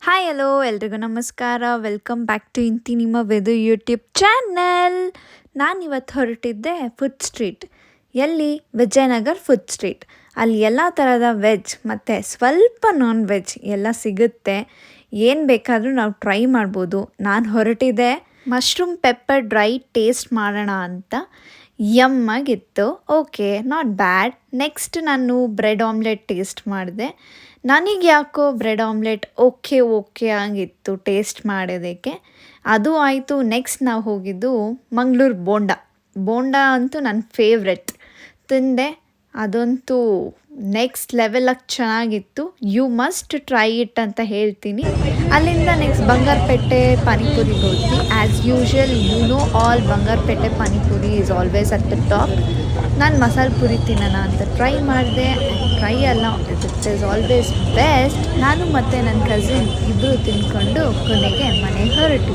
Hi hello ಎಲ್ರಿಗೂ ನಮಸ್ಕಾರ. Welcome back to ಇಂತಿ ನಿಮ್ಮ ವೆದು ಯೂಟ್ಯೂಬ್ ಚಾನಲ್. ನಾನಿವತ್ತು ಹೊರಟಿದ್ದೆ ಫುಡ್ ಸ್ಟ್ರೀಟ್. ಎಲ್ಲಿ? Vijayanagar food street. ಅಲ್ಲಿ ಎಲ್ಲ ಥರದ ವೆಜ್ ಮತ್ತು ಸ್ವಲ್ಪ ನಾನ್ ವೆಜ್ ಎಲ್ಲ ಸಿಗುತ್ತೆ. ಏನು ಬೇಕಾದರೂ ನಾವು ಟ್ರೈ ಮಾಡ್ಬೋದು. ನಾನು ಹೊರಟಿದ್ದೆ ಮಶ್ರೂಮ್ ಪೆಪ್ಪರ್ ಡ್ರೈ ಟೇಸ್ಟ್ ಮಾಡೋಣ ಅಂತ. ಯಮ್ಮಾಗಿತ್ತು. Okay, not bad. ನೆಕ್ಸ್ಟ್ ನಾನು ಬ್ರೆಡ್ ಆಮ್ಲೆಟ್ ಟೇಸ್ಟ್ ಮಾಡಿದೆ. ನನಗೆ ಯಾಕೋ ಬ್ರೆಡ್ ಆಮ್ಲೆಟ್ ಓಕೆ ಆಗಿತ್ತು ಟೇಸ್ಟ್ ಮಾಡೋದಕ್ಕೆ. ಅದು ಆಯಿತು. ನೆಕ್ಸ್ಟ್ ನಾವು ಹೋಗಿದ್ದು ಮಂಗಳೂರು ಬೋಂಡ ಅಂತೂ ನನ್ನ ಫೇವ್ರೆಟ್. ತಿಂದೆ, ಅದಂತೂ ನೆಕ್ಸ್ಟ್ ಲೆವೆಲಾಗಿ ಚೆನ್ನಾಗಿತ್ತು. ಯು ಮಸ್ಟ್ ಟ್ರೈ ಇಟ್ ಅಂತ ಹೇಳ್ತೀನಿ. ಅಲ್ಲಿಂದ ನೆಕ್ಸ್ಟ್ ಬಂಗಾರಪೇಟೆ ಪಾನಿಪುರಿಗೆ ಹೋದ್ವಿ. As usual all Bangarapete panipuri is always at the top. ನಾನು ಮಸಾಲೆ ಪುರಿ ತಿನ್ನೋಣ ಅಂತ ಟ್ರೈ ಮಾಡಿದೆ. ಟ್ರೈ ಅಲ್ಲ, ಇಟ್ ಈಸ್ ಆಲ್ವೇಸ್ ಬೆಸ್ಟ್. ನಾನು ಮತ್ತು ನನ್ನ ಕಸಿನ್ ಇಬ್ಬರು ತಿಂದ್ಕೊಂಡು ಕೊನೆಗೆ ಮನೆಗೆ ಹೊರಟು.